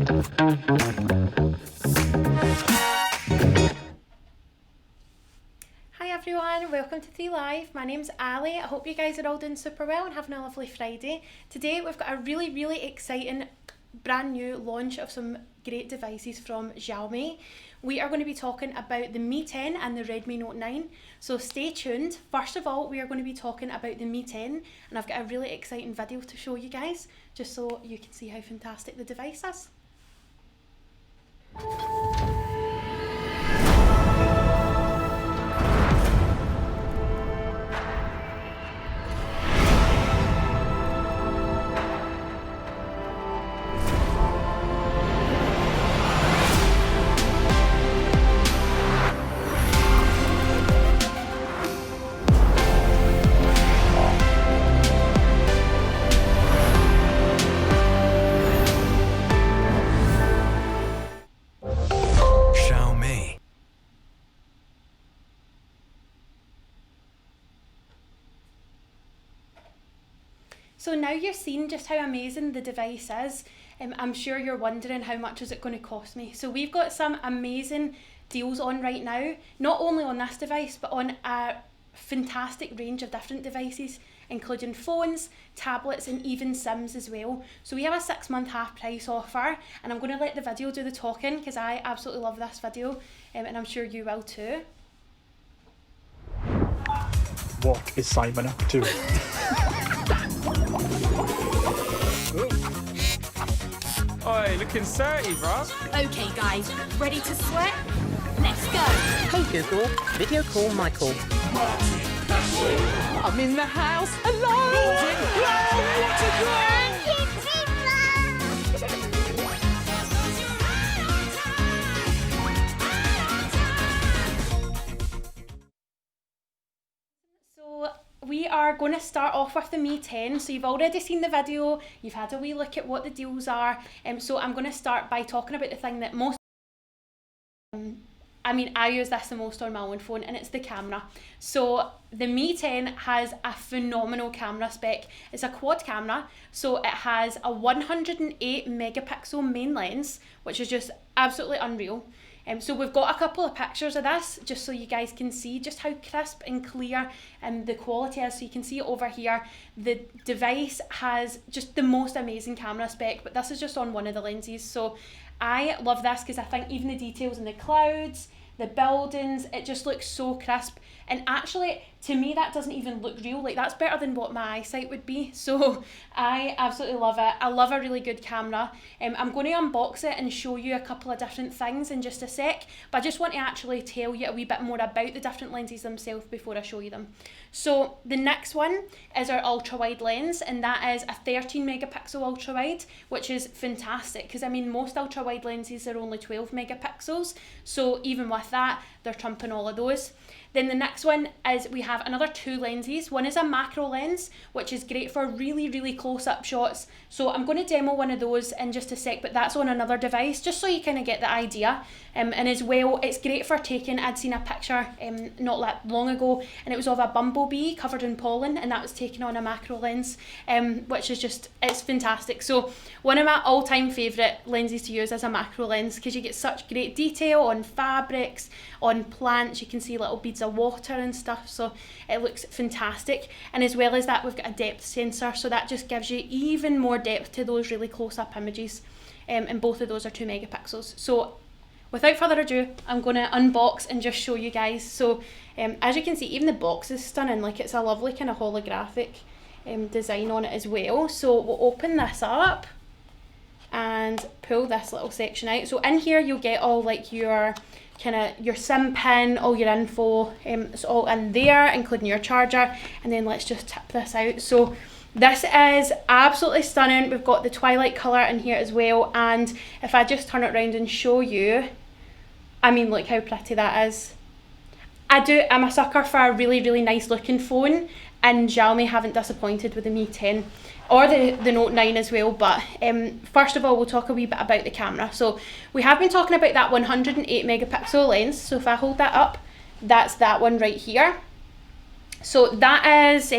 Hi everyone, welcome to 3 Live. My name's Allie. I hope you guys are all doing super well and having a lovely Friday. Today we've got a really exciting brand new launch of some great devices from Xiaomi. We are going to be talking about the Mi 10 and the Redmi Note 9, so stay tuned. First of all, we are going to be talking about the Mi 10, and I've got a really exciting video to show you guys, just so you can see how fantastic the device is. Xiaomi. So now you're seeing just how amazing the device is. I'm sure you're wondering how much is it going to cost me. So we've got some amazing deals on right now, not only on this device but on a fantastic range of different devices, including phones, tablets and even Sims as well. So we have a 6-month half price offer, and I'm going to let the video do the talking because I absolutely love this video, and I'm sure you will too. What is Simon up to? Oi, looking 30, bruv. Okay guys, ready to sweat? Let's go! Hey Google, video call Michael. I'm in the house alone. So we are going to start off with the Mi 10. So you've already seen the video, you've had a wee look at what the deals are. So I'm going to start by talking about the thing that most I use this the most on my own phone, and it's the camera. So the Mi 10 has a phenomenal camera spec. It's a quad camera, so it has a 108 megapixel main lens, which is just absolutely unreal. So we've got a couple of pictures of this just so you guys can see just how crisp and clear the quality is. So you can see it over here. The device has just the most amazing camera spec, but this is just on one of the lenses. So I love this because I think even the details in the clouds, the buildings, it just looks so crisp. And actually, to me, that doesn't even look real. Like, that's better than what my eyesight would be. So I absolutely love it. I love a really good camera. I'm going to unbox it and show you a couple of different things in just a sec. But I just want to actually tell you a wee bit more about the different lenses themselves before I show you them. So the next one is our ultra wide lens, and that is a 13 megapixel ultra wide, which is fantastic because most ultra wide lenses are only 12 megapixels. So even with that, they're trumping all of those. Then the next one is we have another 2 lenses. One is a macro lens, which is great for really close-up shots. So I'm going to demo one of those in just a sec, but that's on another device, just so you kind of get the idea. And as well, it's great for taking, I'd seen a picture not that long ago, and it was of a bumblebee covered in pollen, and that was taken on a macro lens, which is just, it's fantastic. So one of my all-time favourite lenses to use is a macro lens because you get such great detail on fabrics, on plants. You can see little beads of water and stuff, so it looks fantastic. And as well as that, we've got a depth sensor, so that just gives you even more depth to those really close-up images, and both of those are 2 megapixels. So without further ado, I'm going to unbox and just show you guys. So as you can see, even the box is stunning. Like, it's a lovely kind of holographic design on it as well. So we'll open this up and pull this little section out. So in here you'll get all like your SIM pin, all your info, it's all in there, including your charger. And then let's just tip this out. So this is absolutely stunning. We've got the twilight colour in here as well, and if I just turn it around and show you, look how pretty that is. I'm a sucker for a really nice looking phone, and Xiaomi haven't disappointed with the Mi 10 or the Note 9 as well. But first of all, we'll talk a wee bit about the camera. So we have been talking about that 108 megapixel lens. So if I hold that up, that's that one right here. So that is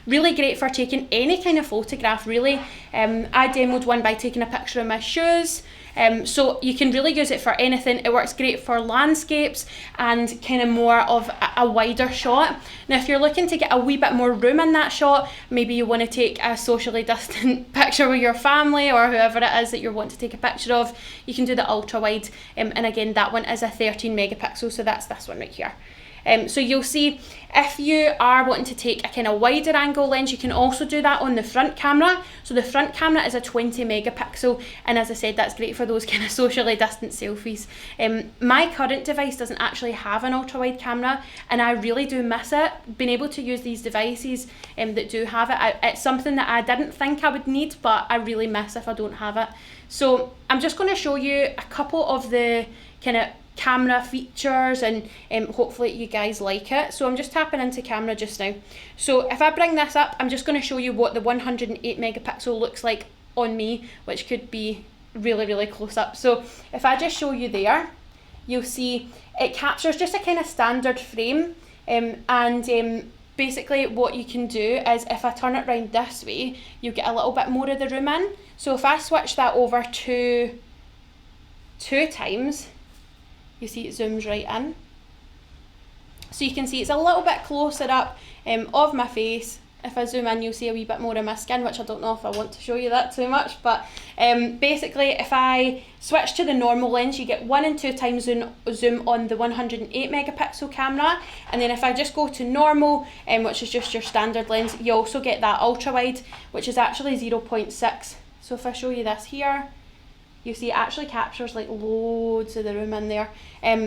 really great for taking any kind of photograph, really. I demoed one by taking a picture of my shoes. So you can really use it for anything. It works great for landscapes and kind of more of a wider shot. Now, if you're looking to get a wee bit more room in that shot, maybe you want to take a socially distant picture with your family or whoever it is that you're wanting to take a picture of, you can do the ultra wide. And again, that one is a 13 megapixel, so that's this one right here. So you'll see if you are wanting to take a kind of wider angle lens, you can also do that on the front camera. So the front camera is a 20 megapixel, and as I said, that's great for those kind of socially distant selfies. My current device doesn't actually have an ultra wide camera, and I really do miss it. Being able to use these devices that do have it, it's something that I didn't think I would need, but I really miss if I don't have it. So I'm just going to show you a couple of the kind of camera features, and hopefully you guys like it. So I'm just tapping into camera just now. So if I bring this up, I'm just going to show you what the 108 megapixel looks like on me, which could be really, really close up. So if I just show you there, you'll see it captures just a kind of standard frame, and basically what you can do is if I turn it around this way, you get a little bit more of the room in. So if I switch that over to 2 times, you see it zooms right in. So you can see it's a little bit closer up of my face. If I zoom in, you'll see a wee bit more of my skin, which I don't know if I want to show you that too much, but basically if I switch to the normal lens, you get 1 and 2 times zoom on the 108 megapixel camera, and then if I just go to normal, which is just your standard lens, you also get that ultra wide, which is actually 0.6. So if I show you this here, you see it actually captures like loads of the room in there,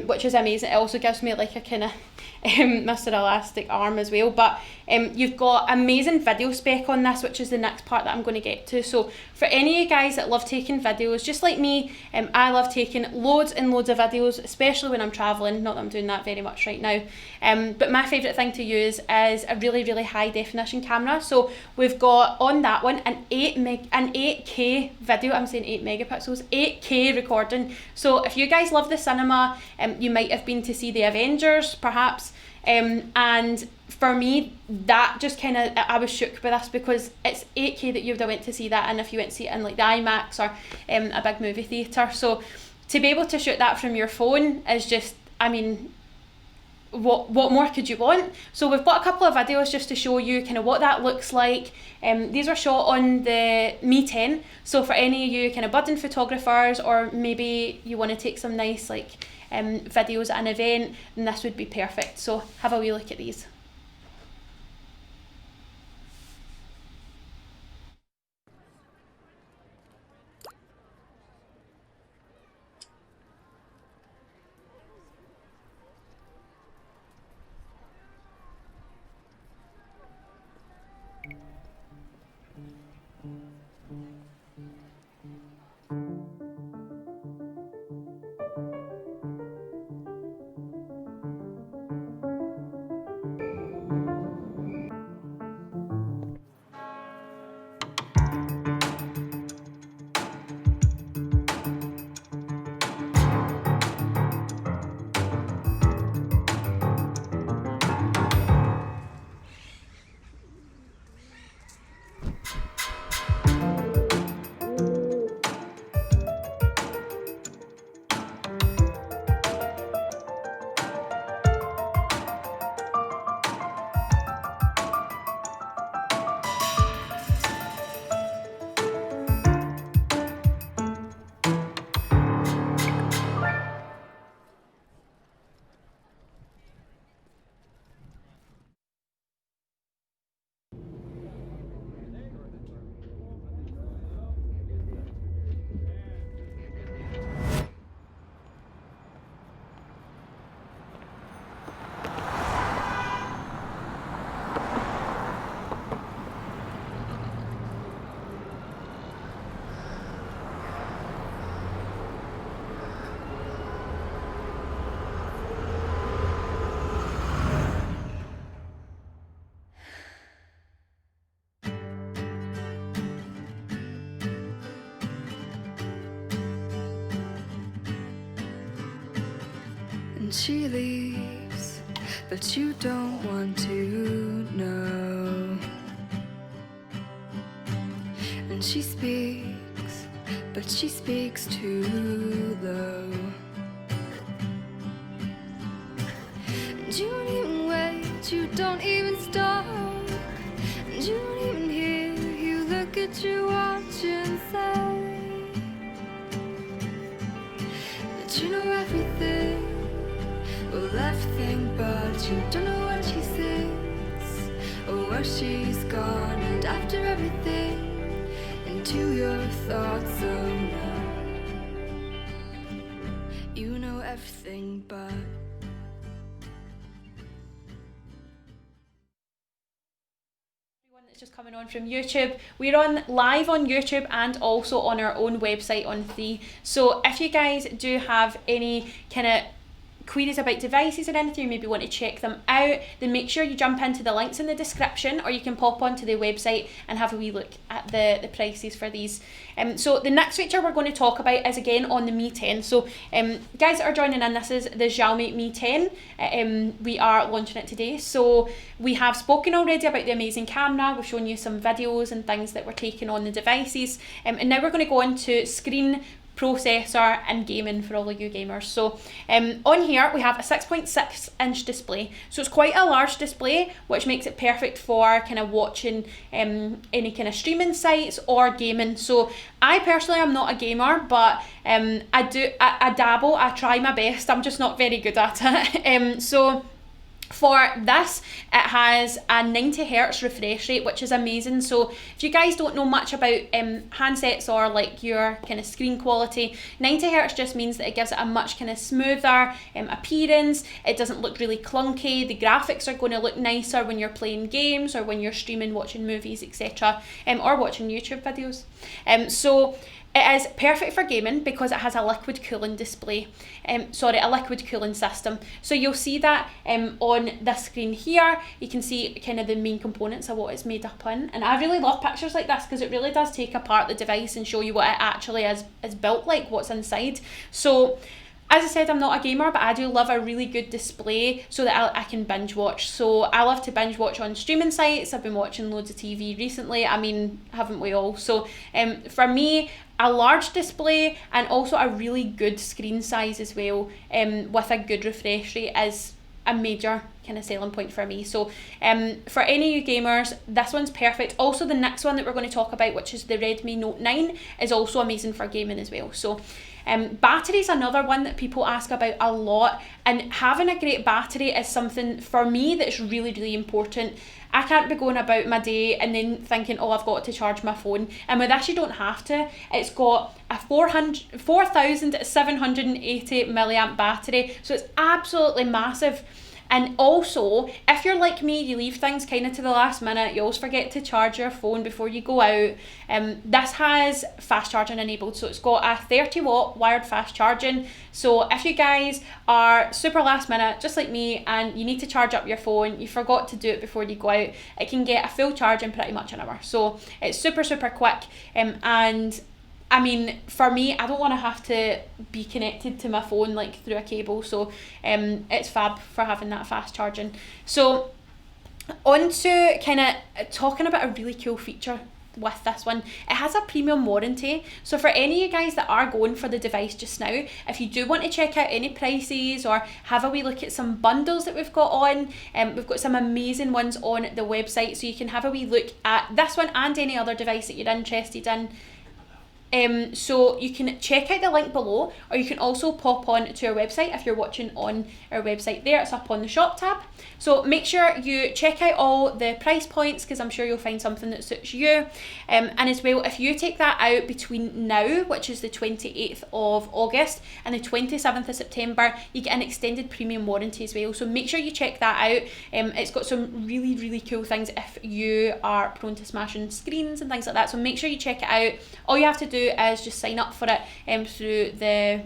which is amazing. It also gives me like a kind of Mr. Elastic arm as well. But you've got amazing video spec on this, which is the next part that I'm going to get to. So for any of you guys that love taking videos, just like me, I love taking loads and loads of videos, especially when I'm traveling. Not that I'm doing that very much right now. But my favourite thing to use is a really, really high definition camera. So we've got on that one an 8K video. I'm saying 8 megapixels, 8K recording. So if you guys love the cinema, you might have been to see the Avengers, perhaps. And for me, that just kind of, I was shook by this because it's 8K that you would have went to see that, and if you went to see it in like the IMAX or a big movie theatre. So to be able to shoot that from your phone is just, I mean, what more could you want? So we've got a couple of videos just to show you kind of what that looks like. These were shot on the Mi 10. So for any of you kind of budding photographers, or maybe you want to take some nice like videos at an event, then this would be perfect. So have a wee look at these. And she leaves but you don't want to know. And she speaks, but she speaks too low. And you don't even wait, you don't even stop, and you don't even hear, you look at your watch and say that you know everything. Well, everything, but you don't know what she thinks or where she's gone. And after everything, into your thoughts, oh no, you know everything, but that's just coming on from YouTube. We're on live on YouTube and also on our own website on 3. So if you guys do have any kind of queries about devices or anything, you maybe want to check them out, then make sure you jump into the links in the description, or you can pop onto the website and have a wee look at the prices for these. So the next feature we're going to talk about is again on the Mi 10. So guys that are joining in, this is the Xiaomi Mi 10. We are launching it today. So we have spoken already about the amazing camera. We've shown you some videos and things that we're taking on the devices, and now we're going to go on to screen, processor and gaming for all of you gamers. So on here we have a 6.6 inch display, so it's quite a large display, which makes it perfect for kind of watching any kind of streaming sites or gaming. So I personally am not a gamer, but I dabble, I try my best, I'm just not very good at it. So for this, it has a 90Hz refresh rate, which is amazing. So if you guys don't know much about handsets or like your kind of screen quality, 90Hz just means that it gives it a much kind of smoother appearance. It doesn't look really clunky. The graphics are going to look nicer when you're playing games or when you're streaming, watching movies, etc., or watching YouTube videos. So it is perfect for gaming because it has a liquid cooling display, a liquid cooling system. So you'll see that on this screen here. You can see kind of the main components of what it's made up in. And I really love pictures like this because it really does take apart the device and show you what it actually is built like, what's inside. So as I said, I'm not a gamer, but I do love a really good display so that I can binge watch. So I love to binge watch on streaming sites. I've been watching loads of TV recently. I mean, haven't we all? So for me, a large display and also a really good screen size as well, with a good refresh rate, is a major kind of selling point for me. So for any of you gamers, this one's perfect. Also the next one that we're going to talk about, which is the Redmi Note 9, is also amazing for gaming as well. So battery is another one that people ask about a lot, and having a great battery is something for me that's really, really important. I can't be going about my day and then thinking, oh, I've got to charge my phone. And with this, you don't have to. It's got a 4,780 milliamp battery, so it's absolutely massive. And also, if you're like me, you leave things kind of to the last minute, you always forget to charge your phone before you go out. This has fast charging enabled, so it's got a 30 watt wired fast charging. So if you guys are super last minute, just like me, and you need to charge up your phone, you forgot to do it before you go out, it can get a full charge in pretty much an hour. So it's super, super quick, and I mean, for me, I don't want to have to be connected to my phone like through a cable, so it's fab for having that fast charging. So on to kind of talking about a really cool feature with this one. It has a premium warranty. So for any of you guys that are going for the device just now, if you do want to check out any prices or have a wee look at some bundles that we've got on, we've got some amazing ones on the website, so you can have a wee look at this one and any other device that you're interested in. So you can check out the link below, or you can also pop on to our website if you're watching on our website there. It's up on the shop tab. So make sure you check out all the price points, because I'm sure you'll find something that suits you. And as well, if you take that out between now, which is the 28th of August, and the 27th of September, you get an extended premium warranty as well. So make sure you check that out. It's got some really, really cool things if you are prone to smashing screens and things like that. So make sure you check it out. All you have to do is just sign up for it through the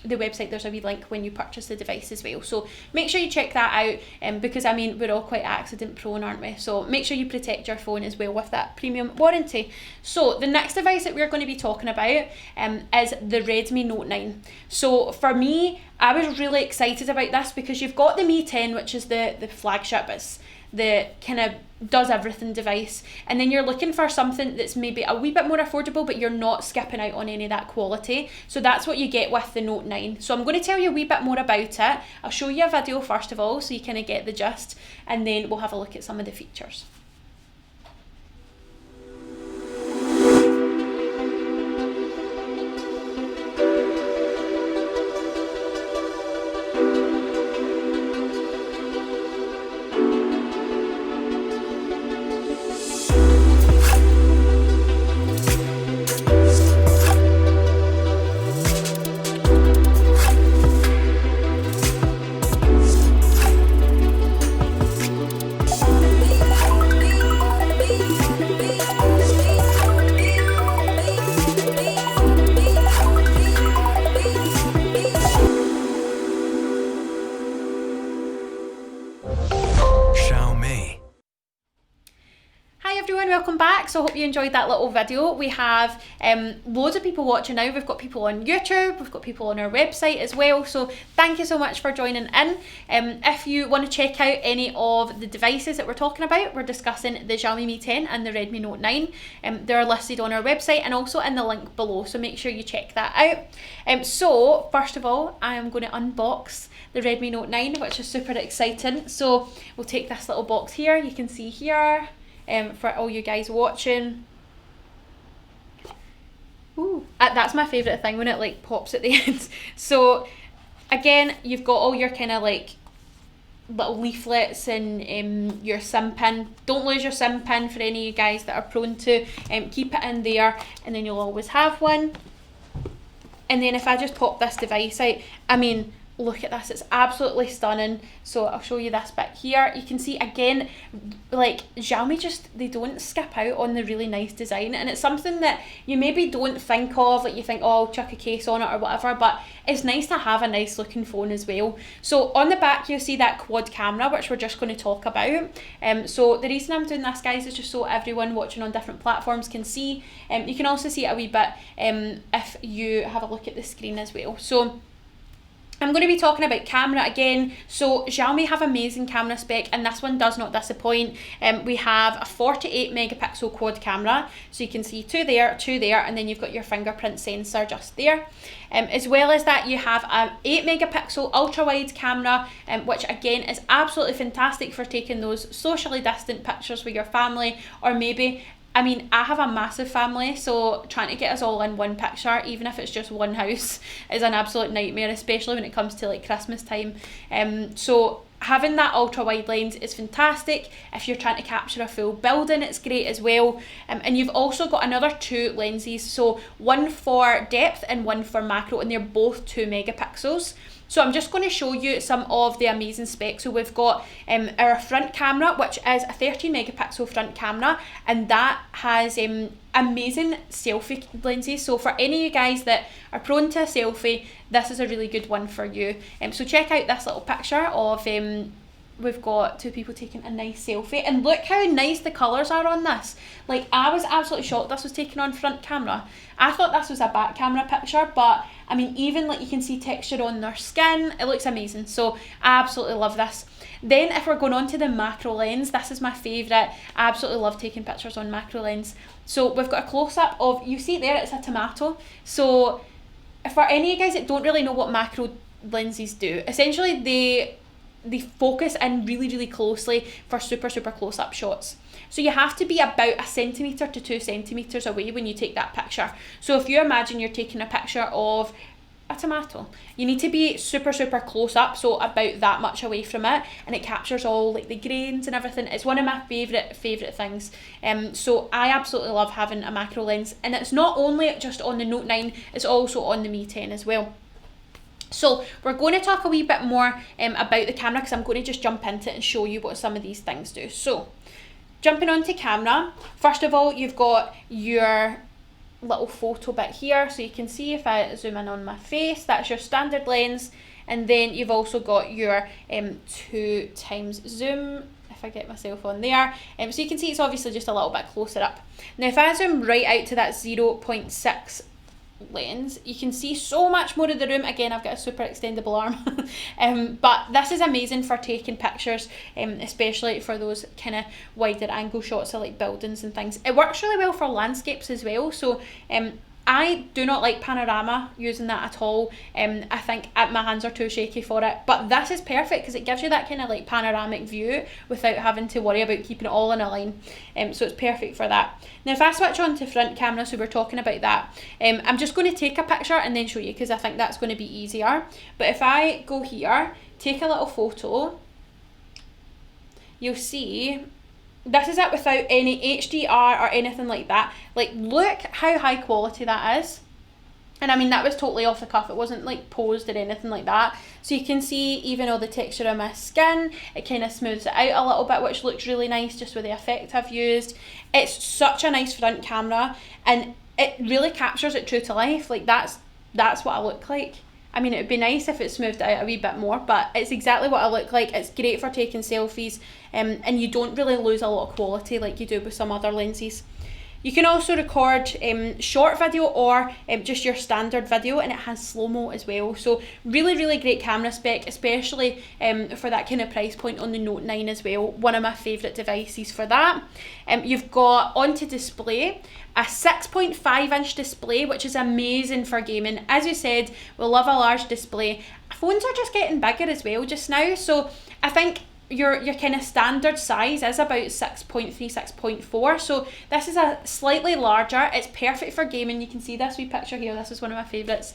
the website, there's a wee link when you purchase the device as well. So make sure you check that out, because I mean, we're all quite accident prone, aren't we? So make sure you protect your phone as well with that premium warranty. So the next device that we're going to be talking about is the Redmi Note 9. So for me, I was really excited about this because you've got the Mi 10, which is the flagship. It's the kind of does everything device, and then you're looking for something that's maybe a wee bit more affordable, but you're not skipping out on any of that quality. So that's what you get with the Note 9. So I'm going to tell you a wee bit more about it. I'll show you a video first of all so you kind of get the gist, and then we'll have a look at some of the features. Xiaomi. Hi everyone, welcome back. So I hope you enjoyed that little video. We have loads of people watching now. We've got people on YouTube, we've got people on our website as well. So thank you so much for joining in. If you want to check out any of the devices that we're talking about, we're discussing the Xiaomi Mi 10 and the Redmi Note 9. They're listed on our website and also in the link below, so make sure you check that out. So first of all, I am going to unbox the Redmi Note 9, which is super exciting. So we'll take this little box here, you can see here. For all you guys watching. Ooh, that's my favourite thing when it like pops at the end. So again, you've got all your kind of like little leaflets and your SIM pin. Don't lose your SIM pin for any of you guys that are prone to. Keep it in there and then you'll always have one. And then if I just pop this device out, I mean, look at this, it's absolutely stunning. So I'll show you this bit here. You can see again, like Xiaomi just, they don't skip out on the really nice design, and it's something that you maybe don't think of, like you think, oh, I'll chuck a case on it or whatever, but it's nice to have a nice looking phone as well. So on the back you'll see that quad camera, which we're just going to talk about. So the reason I'm doing this, guys, is just so everyone watching on different platforms can see. You can also see it a wee bit if you have a look at the screen as well. So I'm going to be talking about camera again. So Xiaomi have amazing camera spec, and this one does not disappoint. We have a 48 megapixel quad camera, so you can see two there, and then you've got your fingerprint sensor just there. As well as that, you have an 8 megapixel ultra wide camera, which again is absolutely fantastic for taking those socially distant pictures with your family, or maybe, I mean, I have a massive family, so trying to get us all in one picture, even if it's just one house, is an absolute nightmare, especially when it comes to like Christmas time. So having that ultra wide lens is fantastic. If you're trying to capture a full building, it's great as well. And you've also got another two lenses, so one for depth and one for macro, and they're both 2 megapixels. So I'm just going to show you some of the amazing specs. So we've got our front camera, which is a 13 megapixel front camera, and that has amazing selfie lenses. So for any of you guys that are prone to a selfie, this is a really good one for you. So check out this little picture of we've got two people taking a nice selfie, and look how nice the colours are on this. Like, I was absolutely shocked this was taken on front camera. I thought this was a back camera picture, but I mean, even like you can see texture on their skin, it looks amazing. So I absolutely love this. Then if we're going on to the macro lens, this is my favourite. I absolutely love taking pictures on macro lens. So we've got a close-up of, you see there, it's a tomato. So for any of you guys that don't really know what macro lenses do, essentially they focus in really closely for super close-up shots. So you have to be about 1 centimetre to 2 centimetres away when you take that picture. So if you imagine you're taking a picture of a tomato, you need to be super close up, so about that much away from it, and it captures all like the grains and everything. It's one of my favourite things. So I absolutely love having a macro lens, and it's not only just on the Note 9, it's also on the Mi 10 as well. So we're going to talk a wee bit more about the camera, because I'm going to just jump into it and show you what some of these things do. So jumping onto camera, first of all, you've got your little photo bit here, so you can see if I zoom in on my face, that's your standard lens, and then you've also got your 2 times zoom, if I get myself on there. So you can see it's obviously just a little bit closer up. Now if I zoom right out to that 0.6 lens, you can see so much more of the room. Again, I've got a super extendable arm, but this is amazing for taking pictures, especially for those kind of wider angle shots of like buildings and things. It works really well for landscapes as well, so I do not like panorama using that at all. I think my hands are too shaky for it, but this is perfect because it gives you that kind of like panoramic view without having to worry about keeping it all in a line. So it's perfect for that. Now if I switch on to front camera, so we're talking about that, I'm just going to take a picture and then show you because I think that's going to be easier. But if I go here, take a little photo, you'll see this is it without any HDR or anything like that. Like, look how high quality that is. And I mean, that was totally off the cuff. It wasn't like posed or anything like that. So you can see even all the texture of my skin, it kind of smooths it out a little bit, which looks really nice just with the effect I've used. It's such a nice front camera and it really captures it true to life. Like that's what I look like. I mean, it would be nice if it smoothed out a wee bit more, but it's exactly what I look like. It's great for taking selfies, and you don't really lose a lot of quality like you do with some other lenses. You can also record short video or just your standard video, and it has slow-mo as well. So really, really great camera spec, especially for that kind of price point on the Note 9 as well. One of my favourite devices for that. You've got onto display, a 6.5 inch display, which is amazing for gaming. As you said, we love a large display. Phones are just getting bigger as well just now, so I think your kind of standard size is about 6.3, 6.4, so this is a slightly larger. It's perfect for gaming. You can see this wee picture here, this is one of my favourites.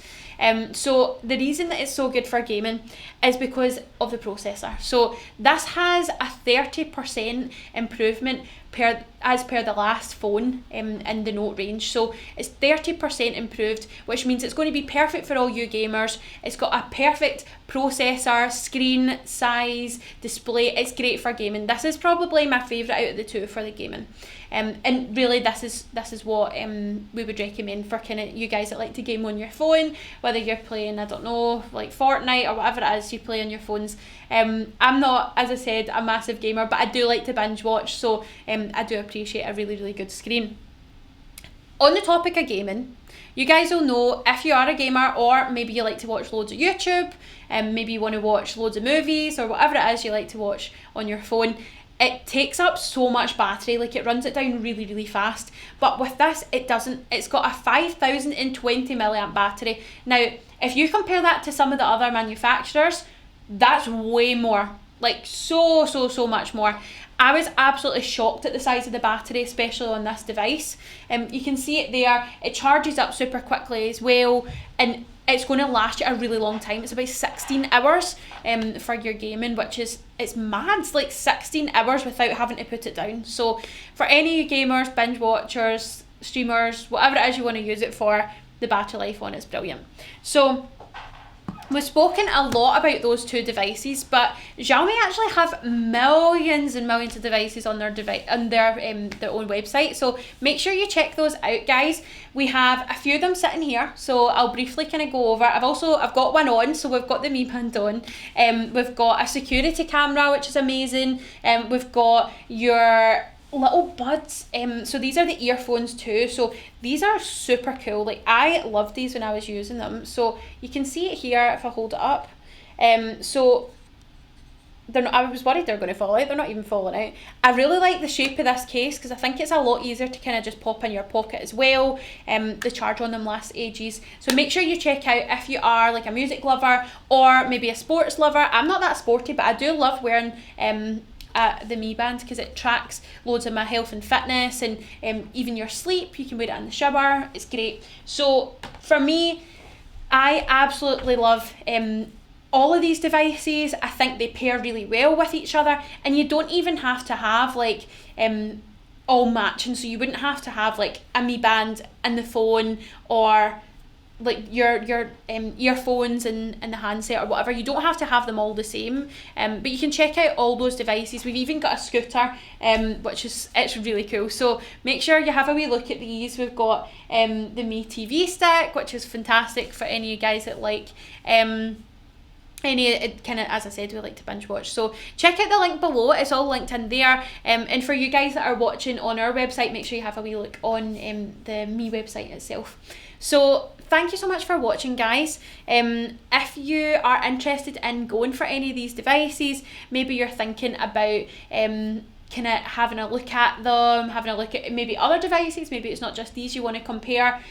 So the reason that it's so good for gaming is because of the processor. So this has a 30% improvement as per the last phone in the Note range. So it's 30% improved, which means it's going to be perfect for all you gamers. It's got a perfect processor, screen size, display. It's great for gaming. This is probably my favourite out of the two for the gaming. And really this is what we would recommend for kind of you guys that like to game on your phone, whether you're playing, I don't know, like Fortnite or whatever it is you play on your phones. I'm not, as I said, a massive gamer, but I do like to binge watch, so I do appreciate a really, really good screen. On the topic of gaming, you guys will know if you are a gamer, or maybe you like to watch loads of YouTube, and maybe you want to watch loads of movies or whatever it is you like to watch on your phone, it takes up so much battery, like it runs it down really, really fast. But with this, it doesn't. It's got a 5020 milliamp battery. Now, if you compare that to some of the other manufacturers, that's way more, like so much more. I was absolutely shocked at the size of the battery, especially on this device. You can see it there, it charges up super quickly as well, and it's going to last you a really long time. It's about 16 hours for your gaming, which is, it's mad. It's like 16 hours without having to put it down. So for any gamers, binge watchers, streamers, whatever it is you want to use it for, the battery life on it's brilliant. So we've spoken a lot about those two devices, but Xiaomi actually have millions and millions of devices on their their own website. So make sure you check those out, guys. We have a few of them sitting here, so I'll briefly kind of go over. I've got one on, so we've got the Mi Band on. We've got a security camera, which is amazing. We've got your little buds, so these are the earphones too, so these are super cool. Like, I loved these when I was using them. So you can see it here if I hold it up. So they're not, I was worried they're going to fall out. They're not even falling out. I really like the shape of this case because I think it's a lot easier to kind of just pop in your pocket as well. The charge on them lasts ages. So make sure you check out if you are like a music lover or maybe a sports lover. I'm not that sporty, but I do love wearing the Mi Band because it tracks loads of my health and fitness, and even your sleep. You can wear it in the shower. It's great. So for me, I absolutely love all of these devices. I think they pair really well with each other, and you don't even have to have like all matching. So you wouldn't have to have like a Mi Band in the phone or like your earphones and the handset or whatever. You don't have to have them all the same, but you can check out all those devices. We've even got a scooter, which it's really cool. So make sure you have a wee look at these. We've got the Mi TV stick, which is fantastic for any of you guys that like any kind of, as I said, we like to binge watch. So check out the link below, it's all linked in there. And for you guys that are watching on our website, make sure you have a wee look on the Mi website itself. So thank you so much for watching, guys. If you are interested in going for any of these devices, maybe you're thinking about kind of having a look at them, having a look at maybe other devices, maybe it's not just these you want to compare.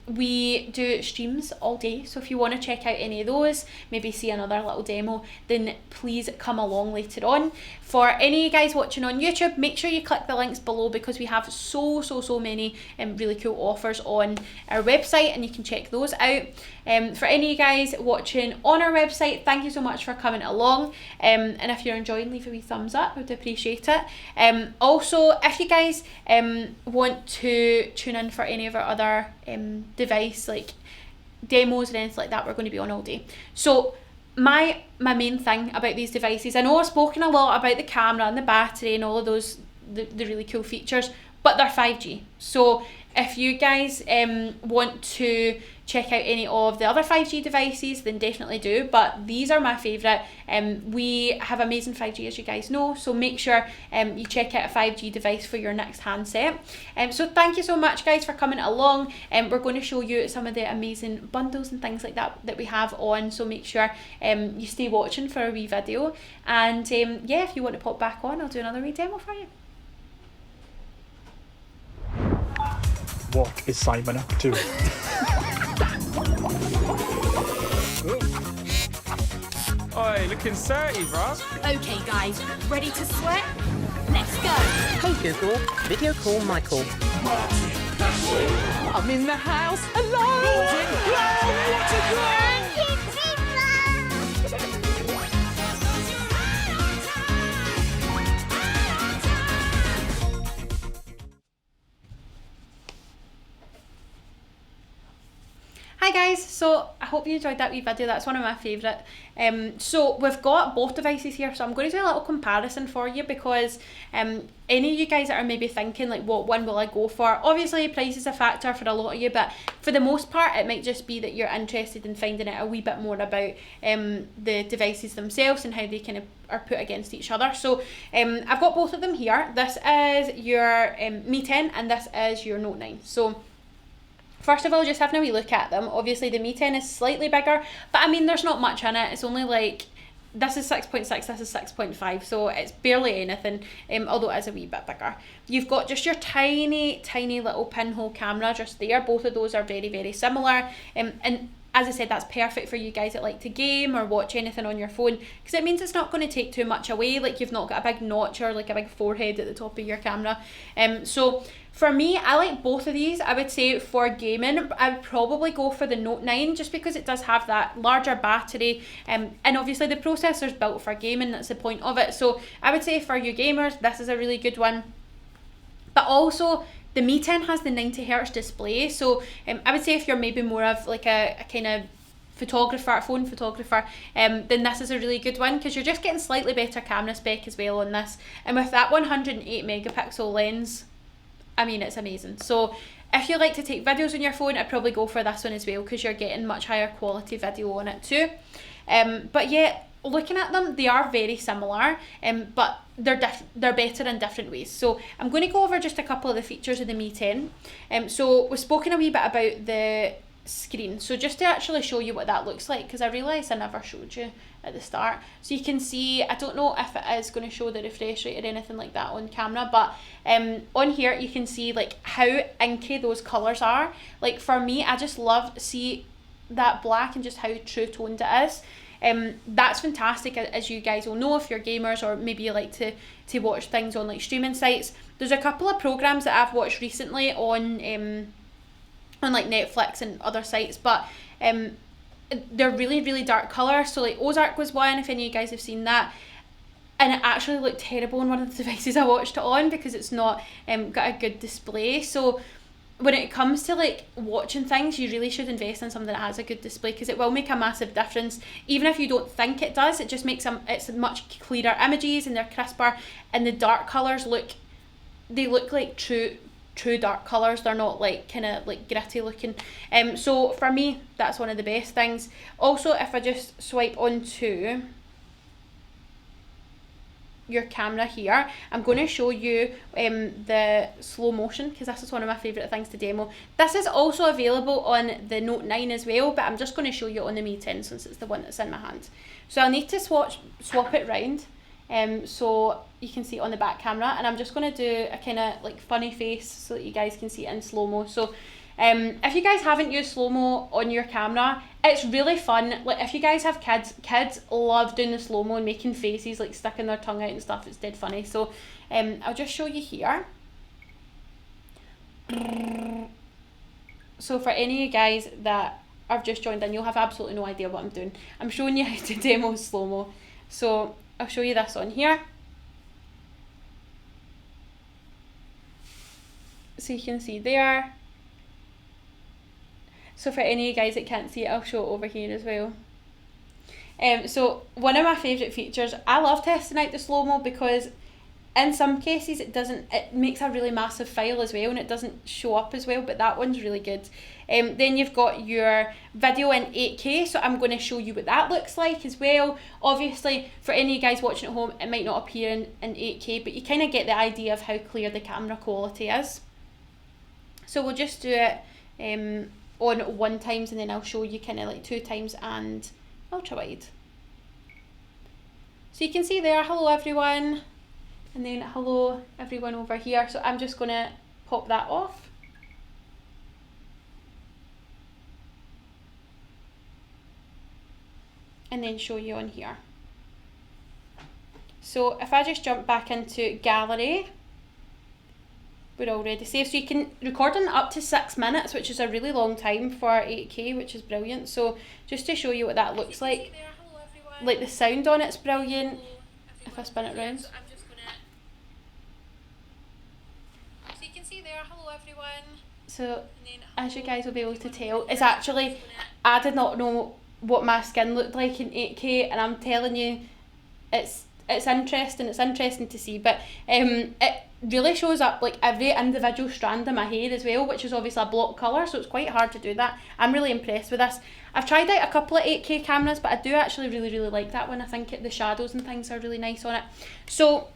We do streams all day, so if you want to check out any of those, maybe see another little demo, then please come along later on. For any of you guys watching on YouTube, make sure you click the links below, because we have so many really cool offers on our website, and you can check those out. For any of you guys watching on our website, thank you so much for coming along, and if you're enjoying, leave a wee thumbs up, I would appreciate it. Also, if you guys want to tune in for any of our other device like demos and anything like that, we're going to be on all day. So my main thing about these devices, I know I've spoken a lot about the camera and the battery and all of those the really cool features, but they're 5G. So if you guys want to check out any of the other 5G devices, then definitely do, but these are my favourite. We have amazing 5G, as you guys know, so make sure you check out a 5G device for your next handset. So thank you so much, guys, for coming along. We're going to show you some of the amazing bundles and things like that we have on, so make sure you stay watching for a wee video, and yeah, if you want to pop back on, I'll do another wee demo for you. What is Simon up to? Oi, looking 30, bruv. Okay, guys, ready to sweat? Let's go. Hey Google, video call Michael. I'm in the house alone. Hi guys, so I hope you enjoyed that wee video. That's one of my favourite. So we've got both devices here, so I'm going to do a little comparison for you, because any of you guys that are maybe thinking like, what one will I go for? Obviously price is a factor for a lot of you, but for the most part it might just be that you're interested in finding out a wee bit more about the devices themselves and how they kind of are put against each other. So I've got both of them here. This is your Mi 10 and this is your Note 9. So first of all, just having a wee look at them, obviously the Mi 10 is slightly bigger, but I mean there's not much in it. It's only like, this is 6.6, this is 6.5, so it's barely anything, although it is a wee bit bigger. You've got just your tiny little pinhole camera just there. Both of those are very similar, and as I said, that's perfect for you guys that like to game or watch anything on your phone, because it means it's not going to take too much away, like you've not got a big notch or like a big forehead at the top of your camera. So for me, I like both of these. I would say for gaming, I would probably go for the Note 9, just because it does have that larger battery, and obviously the processor's built for gaming, that's the point of it. So I would say for you gamers, this is a really good one. But also, the Mi 10 has the 90Hz display, so I would say if you're maybe more of like a kind of phone photographer, then this is a really good one, because you're just getting slightly better camera spec as well on this, and with that 108 megapixel lens, I mean, it's amazing. So if you like to take videos on your phone, I'd probably go for this one as well, because you're getting much higher quality video on it too. But yeah, looking at them, they are very similar, but they're better in different ways. So I'm going to go over just a couple of the features of the Mi 10. So we've spoken a wee bit about the screen, so just to actually show you what that looks like, because I realised I never showed you at the start. So you can see, I don't know if it is going to show the refresh rate or anything like that on camera, but on here you can see like how inky those colours are. Like for me, I just love see that black and just how true toned it is. That's fantastic, as you guys will know if you're gamers, or maybe you like to watch things on like streaming sites. There's a couple of programs that I've watched recently on like Netflix and other sites, but they're really dark colours. So like Ozark was one, if any of you guys have seen that, and it actually looked terrible on one of the devices I watched it on, because it's not got a good display. So when it comes to like watching things, you really should invest in something that has a good display, because it will make a massive difference. Even if you don't think it does, it just makes it's much clearer images and they're crisper, and the dark colours look like true dark colours. They're not like kind of like gritty looking. So for me, that's one of the best things. Also, if I just swipe onto your camera here, I'm going to show you the slow motion, because this is one of my favourite things to demo. This is also available on the Note 9 as well, but I'm just going to show you on the Mi 10 since it's the one that's in my hand. So I'll need to swap it round so you can see it on the back camera, and I'm just going to do a kind of like funny face so that you guys can see it in slow-mo. So if you guys haven't used slow-mo on your camera, it's really fun. Like if you guys have kids love doing the slow-mo and making faces, like sticking their tongue out and stuff. It's dead funny. So I'll just show you here. So for any of you guys that have just joined in, you'll have absolutely no idea what I'm doing. I'm showing you how to demo slow-mo. So I'll show you this on here. So you can see there. So for any of you guys that can't see it, I'll show it over here as well. So one of my favourite features, I love testing out the slow-mo, because in some cases it makes a really massive file as well, and it doesn't show up as well, but that one's really good. Then you've got your video in 8K, so I'm going to show you what that looks like as well. Obviously, for any of you guys watching at home, it might not appear in 8K, but you kind of get the idea of how clear the camera quality is. So we'll just do it on 1x, and then I'll show you kind of like 2x and ultra wide. So you can see there, hello everyone, and then hello everyone over here. So I'm just going to pop that off. And then show you on here. So if I just jump back into gallery, we're already saved. So you can record in up to 6 minutes, which is a really long time for 8K, which is brilliant. So just to show you what that looks like the sound on it's brilliant. If I spin it around. So you can see there, hello everyone. So as you guys will be able to tell, it's actually, I did not know what my skin looked like in 8K, and I'm telling you, it's interesting to see, but it really shows up like every individual strand of my hair as well, which is obviously a block colour, so it's quite hard to do that. I'm really impressed with this. I've tried out a couple of 8K cameras, but I do actually really like that one. I think the shadows and things are really nice on it. So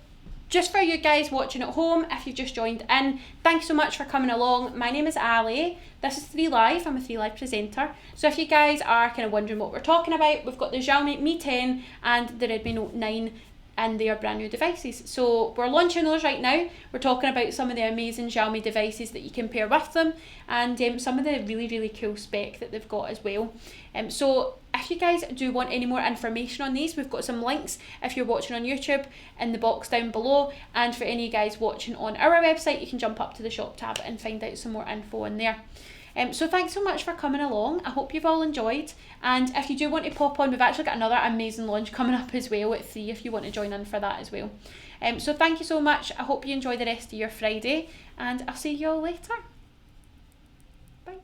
just for you guys watching at home, if you've just joined in, thanks so much for coming along. My name is Allie. This is 3 Live. I'm a 3 Live presenter. So if you guys are kind of wondering what we're talking about, we've got the Xiaomi Mi 10 and the Redmi Note 9, and they are brand new devices. So we're launching those right now. We're talking about some of the amazing Xiaomi devices that you can pair with them, and some of the really cool spec that they've got as well. So if you guys do want any more information on these, we've got some links if you're watching on YouTube in the box down below, and for any of you guys watching on our website, you can jump up to the shop tab and find out some more info in there. So thanks so much for coming along. I hope you've all enjoyed, and if you do want to pop on, we've actually got another amazing launch coming up as well at 3 if you want to join in for that as well. So thank you so much. I hope you enjoy the rest of your Friday, and I'll see you all later. Bye.